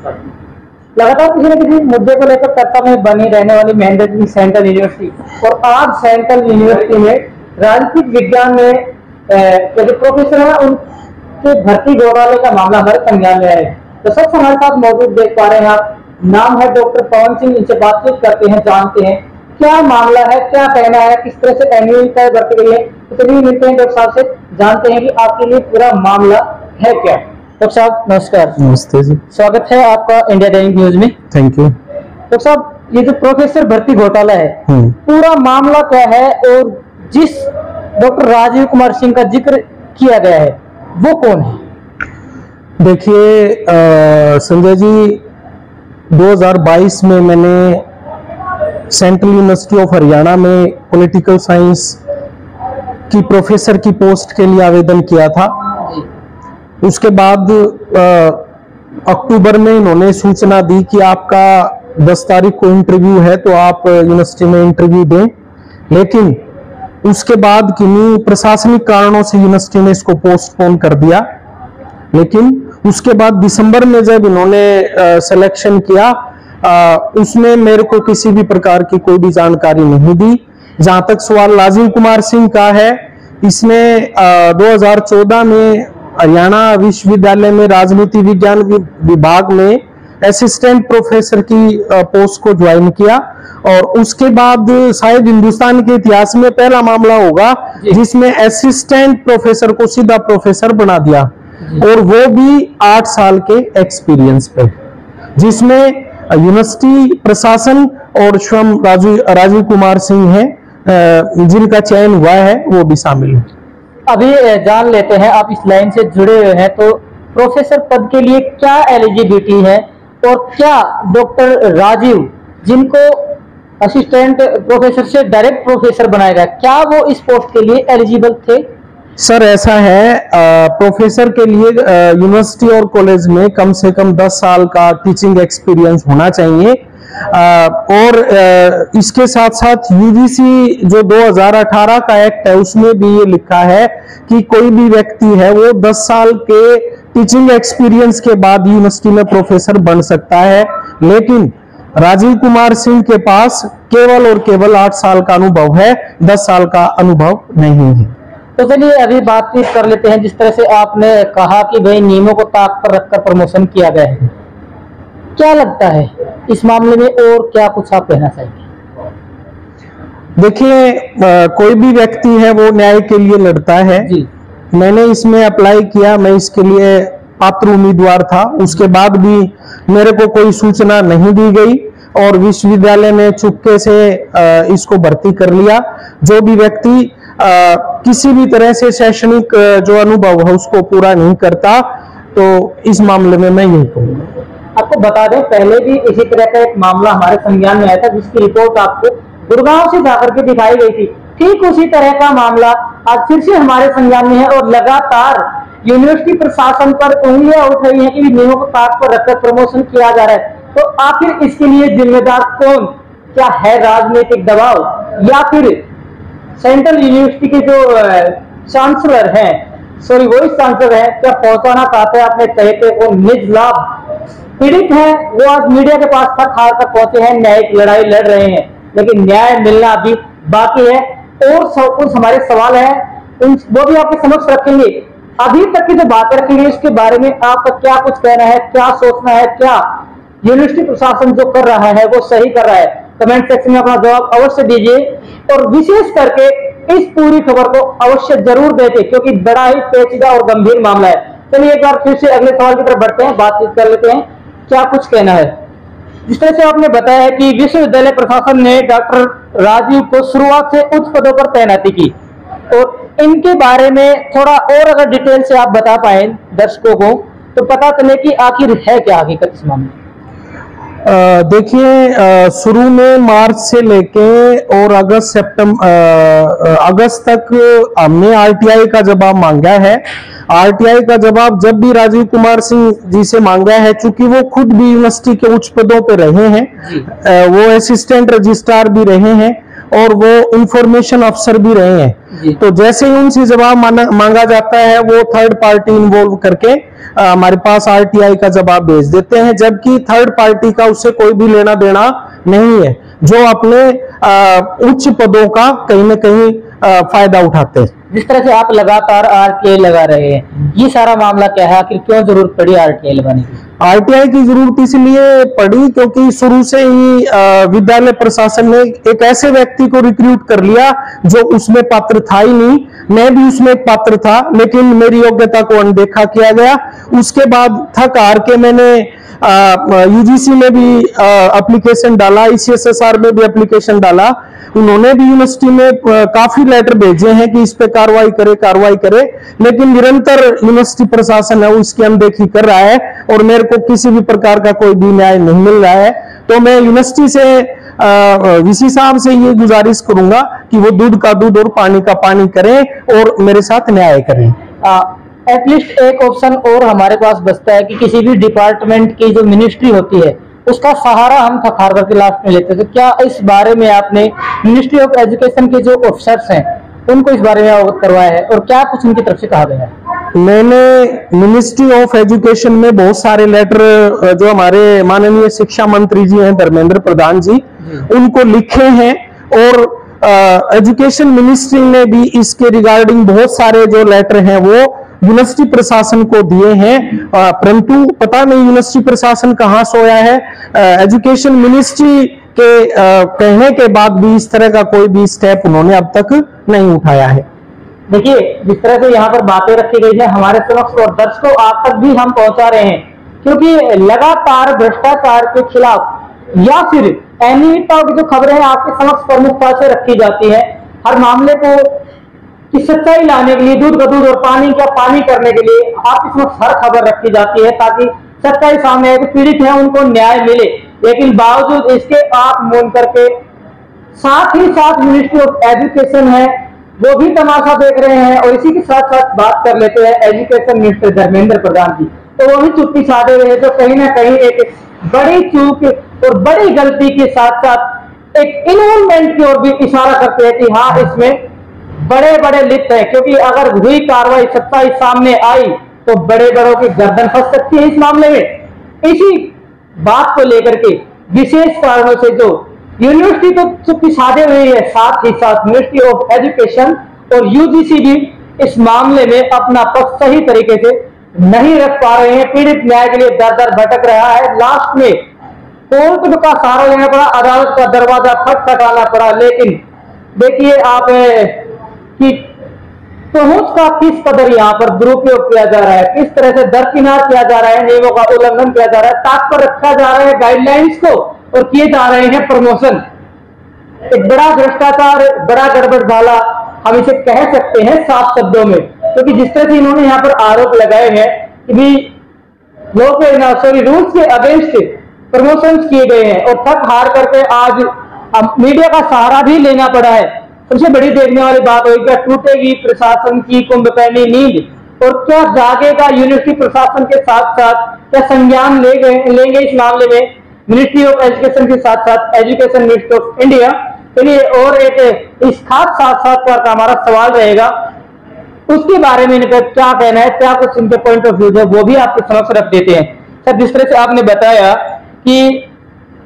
लगातार किसी न किसी मुद्दे को लेकर चर्चा में बनी रहने वाली महेंद्र सिंह सेंट्रल यूनिवर्सिटी और आज सेंट्रल यूनिवर्सिटी में राजनीतिक विज्ञान में जो प्रोफेसर है उनके भर्ती घोटाले का मामला हमारे संज्ञान में है। तो सबसे हमारे साथ मौजूद देख पा रहे हैं आप, नाम है डॉक्टर पवन सिंह। इनसे बातचीत करते हैं, जानते हैं क्या मामला है, क्या कहना है, किस तरह से एनुअल तय भर्ती गई है। तो चलिए मिलते हैं डॉक्टर साहब से, जानते हैं कि आपके लिए पूरा मामला है क्या। डॉक्टर साहब नमस्कार। नमस्ते जी, स्वागत है आपका इंडिया दैनिक न्यूज में। Thank you. डॉक्टर साहब, ये जो प्रोफेसर भर्ती घोटाला है पूरा मामला क्या है और जिस डॉक्टर राजीव कुमार सिंह का जिक्र किया गया है वो कौन है? देखिए संजय जी, 2022 में मैंने सेंट्रल यूनिवर्सिटी ऑफ हरियाणा में पॉलिटिकल साइंस की प्रोफेसर की पोस्ट के लिए आवेदन किया था। उसके बाद अक्टूबर में इन्होंने सूचना दी कि आपका 10 तारीख को इंटरव्यू है, तो आप यूनिवर्सिटी में इंटरव्यू दें। लेकिन उसके बाद किन्हीं प्रशासनिक कारणों से यूनिवर्सिटी ने इसको पोस्टपोन कर दिया। लेकिन उसके बाद दिसंबर में जब इन्होंने सिलेक्शन किया, उसमें मेरे को किसी भी प्रकार की कोई भी जानकारी नहीं दी। जहां तक सवाल राजीव कुमार सिंह का है, इसने 2014 में हरियाणा विश्वविद्यालय में राजनीति विज्ञान विभाग में असिस्टेंट प्रोफेसर की पोस्ट को ज्वाइन किया और उसके बाद शायद हिंदुस्तान के इतिहास में पहला मामला होगा जिसमें असिस्टेंट प्रोफेसर को सीधा प्रोफेसर बना दिया, और वो भी 8 साल के एक्सपीरियंस पे, जिसमें यूनिवर्सिटी प्रशासन और स्वयं राजीव कुमार सिंह है जिनका चयन हुआ है, वो भी शामिल है। अभी जान लेते हैं, आप इस लाइन से जुड़े हुए हैं, तो प्रोफेसर पद के लिए क्या एलिजिबिलिटी है और क्या डॉक्टर राजीव, जिनको असिस्टेंट प्रोफेसर से डायरेक्ट प्रोफेसर बनाया गया, क्या वो इस पोस्ट के लिए एलिजिबल थे? सर ऐसा है, प्रोफेसर के लिए यूनिवर्सिटी और कॉलेज में कम से कम 10 साल का टीचिंग एक्सपीरियंस होना चाहिए। और इसके साथ साथ यूजीसी जो 2018 का एक्ट है उसमें भी ये लिखा है कि कोई भी व्यक्ति है वो 10 साल के टीचिंग एक्सपीरियंस के बाद यूनिवर्सिटी में प्रोफेसर बन सकता है। लेकिन राजीव कुमार सिंह के पास केवल और केवल 8 साल का अनुभव है, 10 साल का अनुभव नहीं है। तो चलिए अभी बातचीत कर लेते हैं। जिस तरह से आपने कहा कि भाई नियमों को ताक पर रखकर प्रमोशन किया गया है, क्या लगता है इस मामले में और क्या कुछ आप कहना चाहेंगे? देखिए, कोई भी व्यक्ति है वो न्याय के लिए लड़ता है जी। मैंने इसमें अप्लाई किया, मैं इसके लिए पात्र उम्मीदवार था, उसके बाद भी मेरे को कोई सूचना नहीं दी गई और विश्वविद्यालय ने चुपके से इसको भर्ती कर लिया। जो भी व्यक्ति किसी भी तरह से शैक्षणिक जो अनुभव है उसको पूरा नहीं करता, तो इस मामले में मैं यही कहूँगा। आपको बता दें, पहले भी इसी तरह का एक मामला हमारे संज्ञान में आया था जिसकी रिपोर्ट आपको गुड़गांव से जाकर के दिखाई गई थी। ठीक उसी तरह का मामला आज फिर से हमारे संज्ञान में है और लगातार यूनिवर्सिटी प्रशासन पर उंगलियां उठ रही हैं कि नियमों को ताक पर रखकर प्रमोशन किया जा रहा है। तो आखिर इसके लिए जिम्मेदार कौन? क्या है राजनीतिक दबाव या फिर सेंट्रल यूनिवर्सिटी के जो चांसलर हैं, सॉरी वाइस चांसलर है, क्या पहुंचाना चाहते हैं अपने कहते को निज लाभ? पीड़ित है वो आज मीडिया के पास तक हाल तक पहुंचे हैं, न्यायिक लड़ाई लड़ रहे हैं, लेकिन न्याय मिलना अभी बाकी है। और कुछ हमारे सवाल है वो भी आपके समक्ष रखेंगे। अभी तक की जो बातें रखी गई उसके बारे में आपका क्या कुछ कहना है, क्या सोचना है, क्या यूनिवर्सिटी प्रशासन जो कर रहा है वो सही कर रहा है? कमेंट सेक्शन में अपना जवाब अवश्य दीजिए और विशेष करके इस पूरी खबर को अवश्य जरूर देते क्योंकि बड़ा ही पेचीदा और गंभीर मामला है। चलिए एक बार फिर से अगले सवाल की तरफ बढ़ते हैं, बातचीत कर लेते हैं क्या कुछ कहना है। जिस तरह से आपने बताया है कि विश्वविद्यालय प्रशासन ने डॉक्टर राजीव को शुरुआत से उच्च पदों पर तैनाती की, और इनके बारे में थोड़ा और अगर डिटेल से आप बता पाए दर्शकों को तो पता चले कि आखिर है क्या हकीकत इस मामले में। देखिए, शुरू में मार्च से लेके और अगस्त तक हमने आरटीआई का जवाब मांगा है। आरटीआई का जवाब जब भी राजीव कुमार सिंह जी से मांगा है, चूंकि वो खुद भी यूनिवर्सिटी के उच्च पदों पे रहे हैं, वो असिस्टेंट रजिस्ट्रार भी रहे हैं, और वो इंफॉर्मेशन अफसर भी रहे हैं। तो जैसे ही उनसे जवाब मांगा जाता है वो थर्ड पार्टी इन्वॉल्व करके हमारे पास आरटीआई का जवाब भेज देते हैं, जबकि थर्ड पार्टी का उससे कोई भी लेना देना नहीं है, जो अपने उच्च पदों का कहीं ना कहीं फायदा उठाते हैं। जिस तरह से आप लगातार आरटीआई लगा रहे हैं, ये सारा मामला क्या है, आखिर क्यों जरूरत पड़ी आरटीआई लगाने की? आरटीआई की जरूरत इसलिए पड़ी क्योंकि शुरू से ही विद्यालय प्रशासन ने एक ऐसे व्यक्ति को रिक्रूट कर लिया जो उसमें पात्र था ही नहीं। मैं भी उसमें पात्र था, लेकिन मेरी योग्यता को अनदेखा किया गया। उसके बाद थक हार के मैंने यूजीसी में भी एप्लीकेशन डाला, ICSSR में भी एप्लीकेशन डाला। उन्होंने भी यूनिवर्सिटी में काफी लेटर भेजे हैं कि इस पे कार्रवाई करे, लेकिन निरंतर यूनिवर्सिटी प्रशासन है उसकी अनदेखी कर रहा है और मेरे को किसी भी प्रकार का कोई भी न्याय नहीं मिल रहा है। तो मैं यूनिवर्सिटी से वीसी साहब से ये गुजारिश करूंगा कि वो दूध का दूध और पानी का पानी करें और मेरे साथ न्याय करें। एटलीस्ट एक ऑप्शन और हमारे पास बचता है कि किसी भी डिपार्टमेंट की जो मिनिस्ट्री होती है उसका सहारा हम थकार करके लास्ट में लेते हैं। तो क्या इस बारे में आपने मिनिस्ट्री ऑफ एजुकेशन के जो ऑफिसर्स हैं उनको इस बारे में अवगत करवाया है और क्या कुछ उनकी तरफ से कहा गया है? मैंने मिनिस्ट्री ऑफ एजुकेशन में बहुत सारे लेटर जो हमारे माननीय शिक्षा मंत्री जी हैं धर्मेंद्र प्रधान जी, उनको लिखे हैं और एजुकेशन मिनिस्ट्री ने भी इसके रिगार्डिंग बहुत सारे जो लेटर हैं वो यूनिवर्सिटी प्रशासन को दिए हैं, परंतु पता नहीं यूनिवर्सिटी प्रशासन कहां सोया है। एजुकेशन मिनिस्ट्री के कहने के बाद भी इस तरह का कोई भी स्टेप उन्होंने अब तक नहीं उठाया है। देखिए, जिस तरह से यहाँ पर बातें रखी गई है हमारे समक्ष और दर्शकों आप तक भी हम पहुंचा रहे हैं, क्योंकि लगातार भ्रष्टाचार के खिलाफ या फिर अनियमितताओं की जो खबरें हैं आपके समक्ष प्रमुखता से रखी जाती है। हर मामले को की सच्चाई लाने के लिए, दूध का दूध और पानी का पानी करने के लिए आपके समक्ष हर खबर रखी जाती है ताकि सच्चाई सामने आए, पीड़ित है उनको न्याय मिले। लेकिन बावजूद इसके आप मौन करके साथ ही साथ मिनिस्ट्री ऑफ एजुकेशन है वो भी तमाशा देख रहे हैं और इसी के साथ साथ बात कर लेते हैं एजुकेशन मिनिस्टर धर्मेंद्र प्रधान जी, तो वो भी चुप्पी साधे हुए हैं, जो कहीं ना कहीं एक बड़ी चूक और बड़ी गलती के साथ साथ एक इन्वॉल्वमेंट की ओर भी इशारा करते हैं कि हाँ इसमें बड़े बड़े लिप्त है, क्योंकि अगर हुई कार्रवाई सच्चाई सामने आई तो बड़े बड़ों की गर्दन फंस सकती है इस मामले में। इसी बात को लेकर के विशेष कारणों से जो यूनिवर्सिटी तो चुप्पी साधे हुई है, साथ ही साथ मिनिस्ट्री ऑफ एजुकेशन और यूजीसी भी इस मामले में अपना पक्ष सही तरीके से नहीं रख पा रहे हैं। पीड़ित न्याय के लिए दर दर भटक रहा है, लास्ट में कोर्ट का सहारा लेना पड़ा, अदालत का दरवाजा खटखटाना पड़ा। लेकिन देखिए आप कि पहुंच का किस कदर यहाँ पर दुरुपयोग किया जा रहा है, किस तरह से दरकिनार किया जा रहा है, नियमों का उल्लंघन किया जा रहा है, ताक पर रखा जा रहा है गाइडलाइंस को और किए जा रहे हैं प्रमोशन। एक बड़ा भ्रष्टाचार, बड़ा गड़बड़ झाला हम इसे कह सकते हैं साफ शब्दों में, क्योंकि जिस तरह से इन्होंने यहाँ पर आरोप लगाए हैं कि भी रूल्स के अगेंस्ट प्रमोशंस किए गए हैं और थक हार करके आज मीडिया का सहारा भी लेना पड़ा है। सबसे बड़ी देखने वाली बात होगी क्या टूटेगी प्रशासन की कुंभकर्णी नींद और क्या जागेगा यूनिवर्सिटी प्रशासन के साथ साथ, क्या संज्ञान लेंगे इस मामले में मिनिस्ट्री ऑफ एजुकेशन के साथ साथ एजुकेशन मिनिस्ट्री ऑफ इंडिया। चलिए और एक इस खास साक्षात्कार का हमारा सवाल रहेगा, उसके बारे में इनका क्या कहना है, क्या कुछ इनके पॉइंट ऑफ व्यू है वो भी आपके समक्ष रख देते हैं। सर, जिस तरह से आपने बताया कि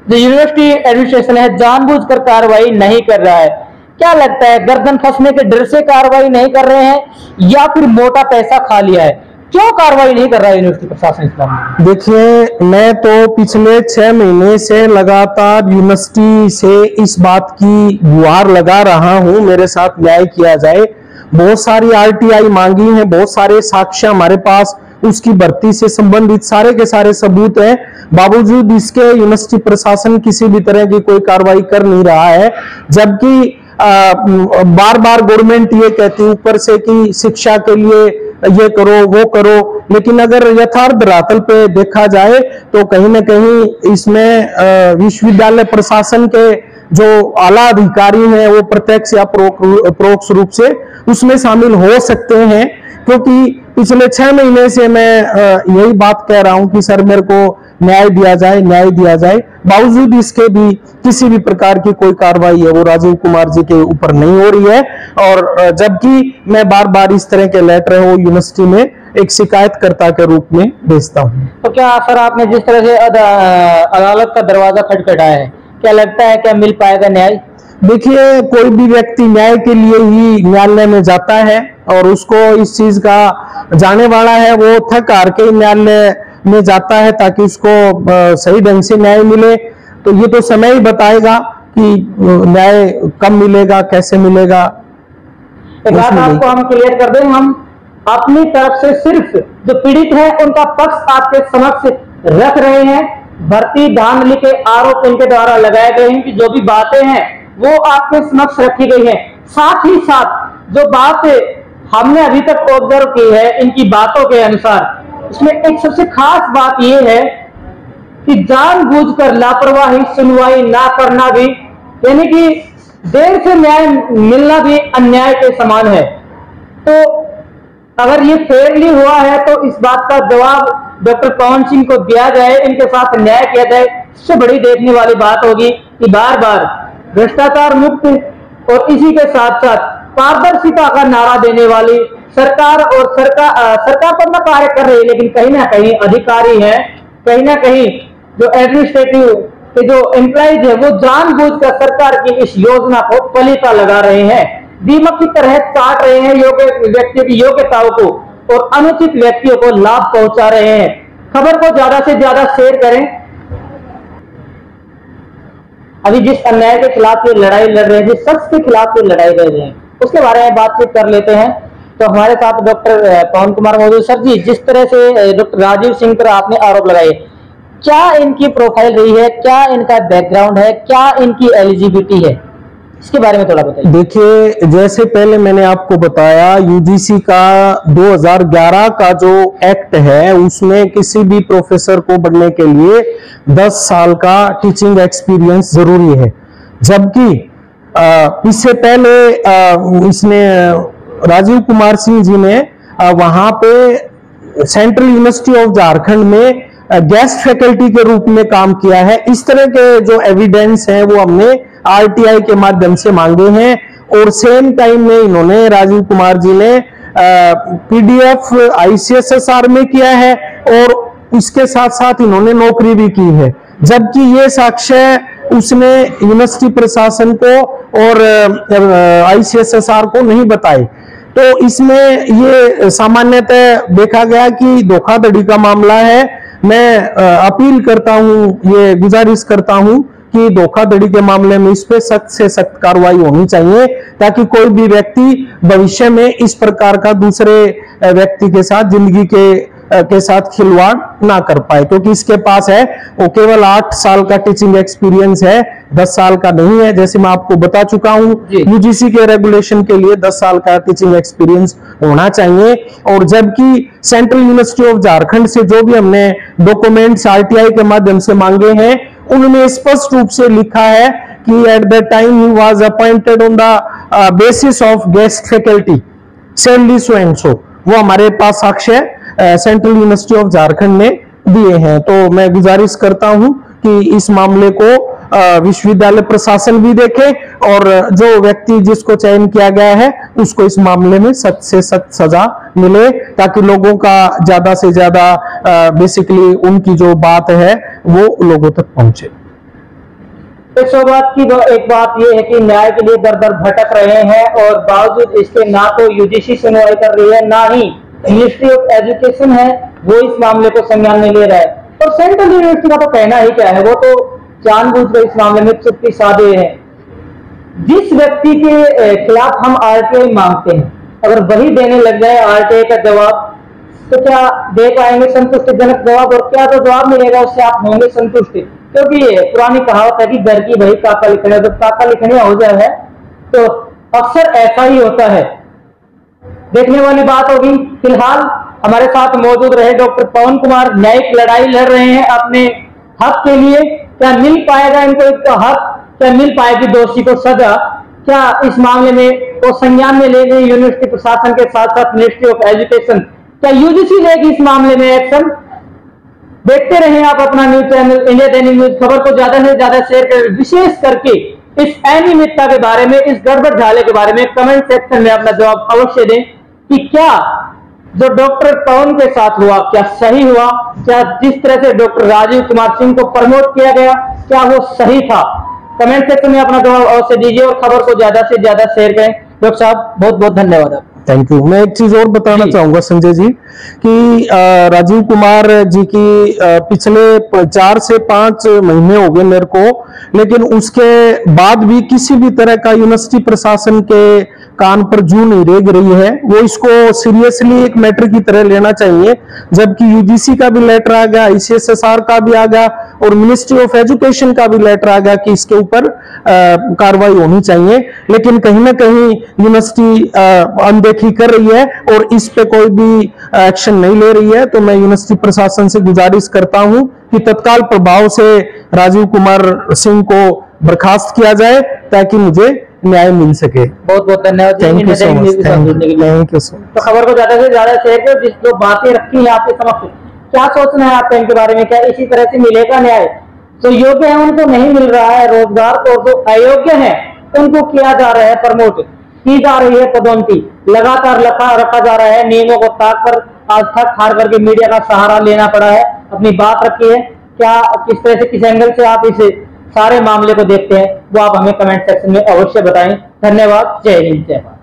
जो यूनिवर्सिटी एडमिनिस्ट्रेशन है जानबूझकर कार्रवाई नहीं कर रहा है, क्या लगता है गर्दन फंसने के डर से कार्रवाई नहीं कर रहे हैं या फिर मोटा पैसा खा लिया है? क्यों कार्रवाई नहीं कर रहा है यूनिवर्सिटी प्रशासन इस मामले में? देखिए, मैं तो पिछले 6 महीने से लगातार यूनिवर्सिटी से इस बात की गुहार लगा रहा हूं मेरे साथ न्याय किया जाए। बहुत सारी आरटीआई मांगी है, बहुत सारे साक्ष्य हमारे पास उसकी भर्ती से संबंधित सारे के सारे सबूत हैं, बावजूद इसके यूनिवर्सिटी प्रशासन किसी भी तरह की कोई कार्रवाई कर नहीं रहा है। जबकि बार बार गवर्नमेंट ये कहती है ऊपर से कि शिक्षा के लिए ये करो वो करो, लेकिन अगर यथार्थ धरातल पे देखा जाए तो कहीं ना कहीं इसमें विश्वविद्यालय प्रशासन के जो आला अधिकारी हैं वो प्रत्यक्ष या परोक्ष रूप से उसमें शामिल हो सकते हैं, क्योंकि पिछले 6 महीने से मैं यही बात कह रहा हूं कि सर मेरे को न्याय दिया जाए, न्याय दिया जाए। बावजूद इसके भी किसी भी प्रकार की कोई कार्रवाई है वो राजीव कुमार जी के ऊपर नहीं हो रही है। और जबकि मैं बार बार इस तरह के लेटर वो यूनिवर्सिटी में एक शिकायतकर्ता के रूप में भेजता हूँ। तो क्या सर आपने जिस तरह से अदालत का दरवाजा खटखटाया है, क्या लगता है क्या मिल पाएगा न्याय? देखिए, कोई भी व्यक्ति न्याय के लिए ही न्यायालय में जाता है और उसको इस चीज का जाने वाला है, वो थक हार के न्यायालय में जाता है ताकि उसको सही ढंग से न्याय मिले। तो ये तो समय ही बताएगा कि न्याय कब मिलेगा, कैसे मिलेगा। एक बात आपको हम क्लियर कर दें, हम अपनी तरफ से सिर्फ जो पीड़ित है उनका पक्ष आपके समक्ष रख रहे हैं। भर्ती धांधली के आरोप इनके द्वारा लगाए गए हैं कि जो भी बातें हैं वो आपके समक्ष रखी गई है। साथ ही साथ जो बात हमने अभी तक ऑब्जर्व की है इनकी बातों के अनुसार, इसमें एक सबसे खास बात यह है कि जानबूझकर लापरवाही सुनवाई ना करना भी, यानी कि देर से न्याय मिलना भी अन्याय के समान है। तो अगर ये फेयरली हुआ है तो इस बात का जवाब डॉक्टर पवन सिंह को दिया जाए, इनके साथ न्याय किया जाए। इससे बड़ी देखने वाली बात होगी कि बार बार भ्रष्टाचार मुक्त और इसी के साथ साथ पारदर्शिता का नारा देने वाली सरकार और सरकार तो अपना कार्य कर रही है, लेकिन कहीं ना कहीं अधिकारी हैं, कहीं ना कहीं जो एडमिनिस्ट्रेटिव के जो एम्प्लॉइज है वो जानबूझकर सरकार की इस योजना को पलीता लगा रहे हैं, दीमक की तरह काट रहे हैं योग्य व्यक्तियों की योग्यताओं को और अनुचित व्यक्तियों को लाभ पहुंचा रहे हैं। खबर को ज्यादा से ज्यादा शेयर करें। अभी जिस अन्याय के खिलाफ ये लड़ाई लड़ रहे हैं, जिस शख्स के खिलाफ ये लड़ाई लड़ रहे हैं, उसके बारे में बातचीत कर लेते हैं। तो हमारे साथ डॉक्टर पवन कुमार मौजूद। सर जी, जिस तरह से डॉक्टर राजीव सिंह पर आपने आरोप लगाए, क्या इनकी प्रोफाइल रही है, क्या इनका बैकग्राउंड है, क्या इनकी एलिजिबिलिटी है, इसके बारे में थोड़ा बताइए। देखिए, जैसे पहले मैंने आपको बताया, यूजीसी का 2011 का जो एक्ट है उसमें किसी भी प्रोफेसर को बनने के लिए 10 साल का टीचिंग एक्सपीरियंस जरूरी है। जबकि इससे पहले इसने राजीव कुमार सिंह जी ने वहां पे सेंट्रल यूनिवर्सिटी ऑफ झारखंड में गेस्ट फैकल्टी के रूप में काम किया है। इस तरह के जो एविडेंस हैं वो हमने आरटीआई के माध्यम से मांगे हैं। और सेम टाइम में इन्होंने राजीव कुमार जी ने पीडीएफ आईसीएसएसआर में किया है और इसके साथ साथ इन्होंने नौकरी भी की है। जबकि ये साक्ष्य उसने यूनिवर्सिटी प्रशासन को और आईसीएसएसआर को नहीं बताए। तो इसमें ये सामान्यतः देखा गया कि धोखाधड़ी का मामला है। मैं अपील करता हूं, ये गुजारिश करता हूं कि धोखाधड़ी के मामले में इस पे सख्त से सख्त कार्रवाई होनी चाहिए ताकि कोई भी व्यक्ति भविष्य में इस प्रकार का दूसरे व्यक्ति के साथ जिंदगी के साथ खिलवाड़ ना कर पाए। क्योंकि इसके पास है वो केवल 8 साल का टीचिंग एक्सपीरियंस है, 10 साल का नहीं है। जैसे मैं आपको बता चुका हूं, यूजीसी के रेगुलेशन के लिए 10 साल का टीचिंग एक्सपीरियंस होना चाहिए। और जबकि सेंट्रल यूनिवर्सिटी ऑफ झारखंड से जो भी हमने डॉक्यूमेंट्स आरटीआई के माध्यम से मांगे हैं उनमें स्पष्ट रूप से लिखा है कि at the time he was appointed on the basis of guest faculty salary so and so. वो हमारे पास साक्ष्य सेंट्रल यूनिवर्सिटी ऑफ झारखंड ने दिए हैं। तो मैं गुजारिश करता हूं कि इस मामले को विश्वविद्यालय प्रशासन भी देखे और जो व्यक्ति जिसको चयन किया गया है उसको इस मामले में सख्त से सख्त सजा मिले ताकि लोगों का ज्यादा से ज्यादा बेसिकली उनकी जो बात है वो लोगों तक पहुंचे। 100 की एक बात यह है कि न्याय के लिए दर दर भटक रहे हैं और बावजूद इसके ना तो यूजीसी सुनवाई कर रही है, ना ही मिनिस्ट्री ऑफ एजुकेशन है वो इस मामले को संज्ञान में ले रहा है। और सेंट्रल यूनिवर्सिटी का तो कहना ही क्या है, वो तो जानबूझकर इस मामले में चुप्पी साधे हैं। जिस व्यक्ति के खिलाफ हम आरटीआई मांगते हैं अगर वही देने लग जाए आरटीआई का जवाब, तो क्या दे पाएंगे संतुष्टिजनक जवाब? और क्या जो जवाब मिलेगा उससे आप होंगे संतुष्ट? क्योंकि पुरानी कहावत है कि घर की वही काका लिखने, जब काका लिखने हो जाए तो अक्सर ऐसा ही होता है। देखने वाली बात होगी। फिलहाल हमारे साथ मौजूद रहे डॉक्टर पवन कुमार, न्यायिक लड़ाई लड़ रहे हैं अपने हक के लिए। क्या मिल पाएगा इनको इसका हक? क्या मिल पाएगी दोषी को सजा? क्या इस मामले में को संज्ञान में ले गई यूनिवर्सिटी प्रशासन के साथ साथ मिनिस्ट्री ऑफ एजुकेशन। क्या यूजीसी लेगी इस मामले में एक्शन? देखते रहे आप अपना न्यूज चैनल इंडिया दैनिक न्यूज। खबर को ज्यादा से ज्यादा शेयर करें, विशेष करके इस अनियमितता के बारे में, इस गड़बड़ झाले के बारे में कमेंट सेक्शन में अपना जवाब अवश्य दें कि क्या जो डॉक्टर पवन के साथ हुआ क्या सही हुआ? क्या जिस तरह से डॉक्टर राजीव कुमार सिंह को प्रमोट किया गया क्या वो सही था? कमेंट सेक्शन में अपना जवाब अवश्य दीजिए और खबर को ज्यादा से ज्यादा शेयर करें। डॉक्टर साहब बहुत बहुत धन्यवाद आपका। Thank you. मैं एक चीज और बताना चाहूंगा संजय जी कि राजीव कुमार जी की पिछले 4 से 5 महीने हो गए मेरे को, लेकिन उसके बाद भी किसी भी तरह का यूनिवर्सिटी प्रशासन के कान पर जू नहीं रेंग रही है। वो इसको सीरियसली एक मैटर की तरह लेना चाहिए, जबकि यूजीसी का भी लेटर आ गया, ICSSR का भी आ गया और मिनिस्ट्री ऑफ एजुकेशन का भी लेटर आ गया कि इसके ऊपर कार्रवाई होनी चाहिए। लेकिन कहीं ना कहीं यूनिवर्सिटी अनदेखी कर रही है और इस पे कोई भी एक्शन नहीं ले रही है। तो मैं यूनिवर्सिटी प्रशासन से गुजारिश करता हूं कि तत्काल प्रभाव से राजीव कुमार सिंह को बर्खास्त किया जाए ताकि मुझे न्याय मिल सके। बहुत बहुत धन्यवाद। Thank you so much. तो खबर को ज्यादा से ज्यादा शेयर करें। जिस जो बातें रखी हैं आपके समक्ष, क्या सोचना है आपका इनके बारे में? क्या इसी तरह से मिलेगा न्याय? जो योग्य है उनको नहीं मिल रहा है रोजगार, तो जो अयोग्य है उनको किया जा रहा है प्रमोट, की जा रही है पदोन्नति, लगातार रखा जा रहा है। नियमों को ताक कर आज थक हार करके मीडिया का सहारा लेना पड़ा है। अपनी बात रखी है, क्या किस तरह से, किस एंगल से आप इस सारे मामले को देखते हैं वो आप हमें कमेंट सेक्शन में अवश्य बताएं। धन्यवाद। जय हिंद, जय भारत।